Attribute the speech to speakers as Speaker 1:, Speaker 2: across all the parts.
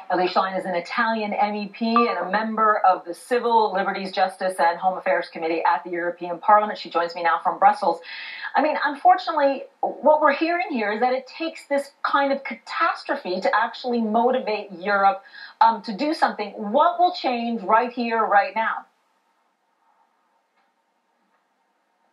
Speaker 1: Elly Schlein is an Italian MEP and a member of the Civil Liberties, Justice and Home Affairs Committee at the European Parliament. She joins me now from Brussels. I mean, unfortunately, what we're hearing here is that it takes this kind of catastrophe to actually motivate Europe to do something. What will change right here, right now?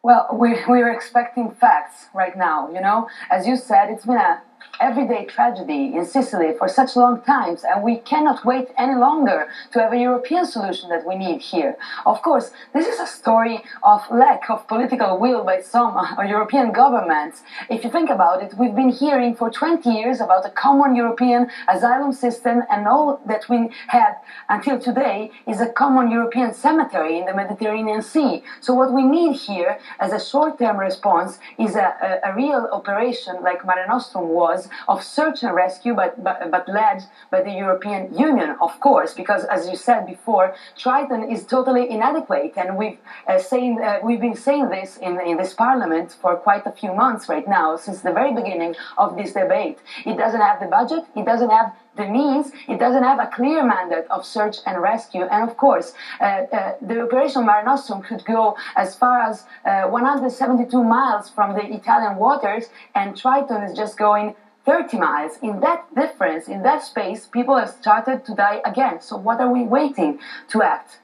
Speaker 2: Well, we're expecting facts right now, you know. As you said, it's been a everyday tragedy in Sicily for such long times, and we cannot wait any longer to have a European solution that we need here. Of course, this is a story of lack of political will by some European governments. If you think about it, we've been hearing for 20 years about a common European asylum system, and all that we had until today is a common European cemetery in the Mediterranean Sea. So what we need here as a short-term response is a real operation like Mare Nostrum was, of search and rescue, but led by the European Union, of course, because, as you said before, Triton is totally inadequate, and we've been saying this in this Parliament for quite a few months right now, since the very beginning of this debate. It doesn't have the budget, it doesn't have the means, it doesn't have a clear mandate of search and rescue, and of course, the Operation Mare Nostrum could go as far as 172 miles from the Italian waters, and Triton is just going 30 miles. In that difference, in that space, people have started to die again. So what are we waiting to act?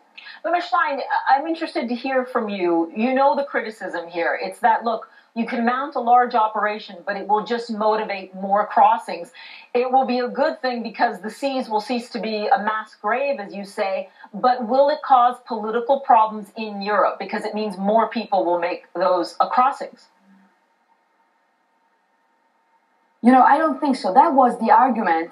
Speaker 1: Ms. Schlein, I'm interested to hear from you. You know the criticism here. It's that, look, you can mount a large operation, but it will just motivate more crossings. It will be a good thing because the seas will cease to be a mass grave, as you say, but will it cause political problems in Europe? Because it means more people will make those crossings.
Speaker 2: You know, I don't think so. That was the argument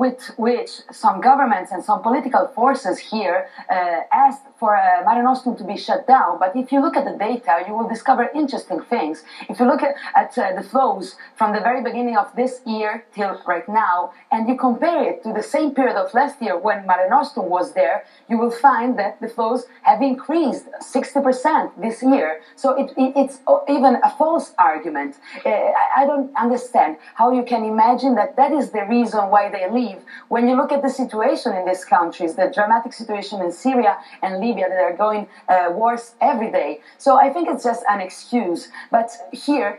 Speaker 2: with which some governments and some political forces here asked for Mare Nostrum to be shut down. But if you look at the data, you will discover interesting things. If you look at the flows from the very beginning of this year till right now, and you compare it to the same period of last year when Mare Nostrum was there, you will find that the flows have increased 60% this year. So it's even a false argument. I don't understand how you can imagine that is the reason why they leave. When you look at the situation in these countries, the dramatic situation in Syria and Libya that are going worse every day. So I think it's just an excuse. But here,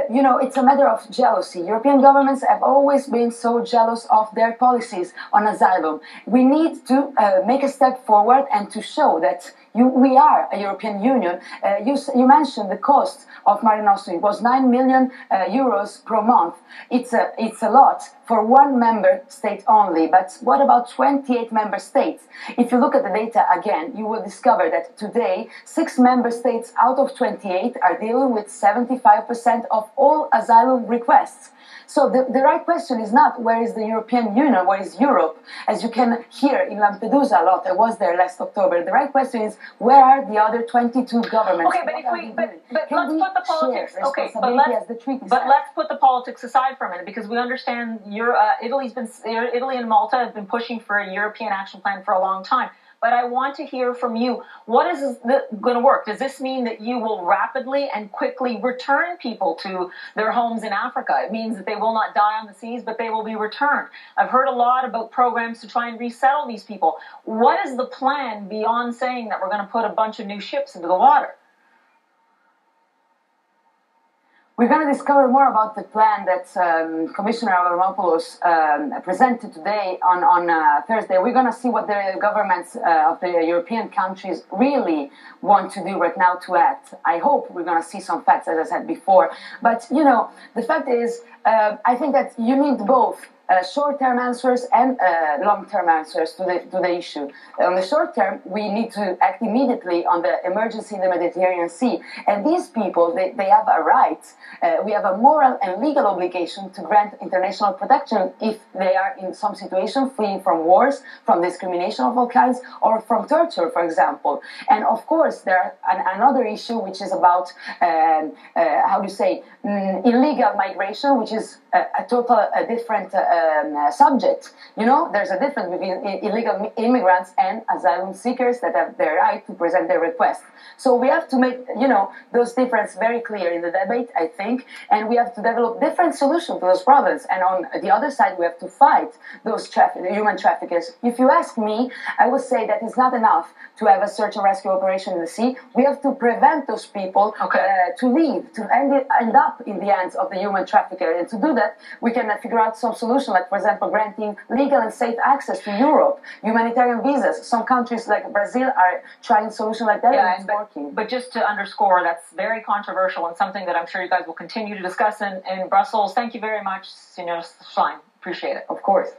Speaker 2: you know, it's a matter of jealousy. European governments have always been so jealous of their policies on asylum. We need to make a step forward and to show that we are a European Union. You mentioned the cost of Mare Nostrum. It was 9 million euros per month. It's a lot for one member state only. But what about 28 member states? If you look at the data again, you will discover that today 6 member states out of 28 are dealing with 75% of all asylum requests. So the right question is not where is the European Union, where is Europe, as you can hear in Lampedusa a lot. I was there last October. The right question is where are the other 22 governments?
Speaker 1: Okay, but let's put the politics. Okay, but let's put the politics aside for a minute, because we understand Italy and Malta have been pushing for a European action plan for a long time. But I want to hear from you, what is going to work? Does this mean that you will rapidly and quickly return people to their homes in Africa? It means that they will not die on the seas, but they will be returned. I've heard a lot about programs to try and resettle these people. What is the plan beyond saying that we're going to put a bunch of new ships into the water?
Speaker 2: We're going to discover more about the plan that Commissioner Avramopoulos presented today on Thursday. We're going to see what the governments of the European countries really want to do right now to act. I hope we're going to see some facts, as I said before. But, you know, the fact is, I think that you need both short-term answers and long-term answers to the issue. On the short term, we need to act immediately on the emergency in the Mediterranean Sea. And these people, they have a right. We have a moral and legal obligation to grant international protection if they are in some situation fleeing from wars, from discrimination of all kinds, or from torture, for example. And of course, there another issue which is about, how do you say, illegal migration, which is a total different subject. You know, there's a difference between illegal immigrants and asylum seekers that have their right to present their request. So we have to make, you know, those differences very clear in the debate, I think, and we have to develop different solutions to those problems. And on the other side, we have to fight those human traffickers. If you ask me, I would say that it's not enough to have a search and rescue operation in the sea. We have to prevent those people to leave, to end up in the hands of the human trafficker. And to do that, we can figure out some solution, like, for example, granting legal and safe access to Europe, humanitarian visas. Some countries like Brazil are trying solutions like that, and it's working.
Speaker 1: But just to underscore, that's very controversial and something that I'm sure you guys will continue to discuss in Brussels. Thank you very much, Senor Schlein. Appreciate it.
Speaker 2: Of course.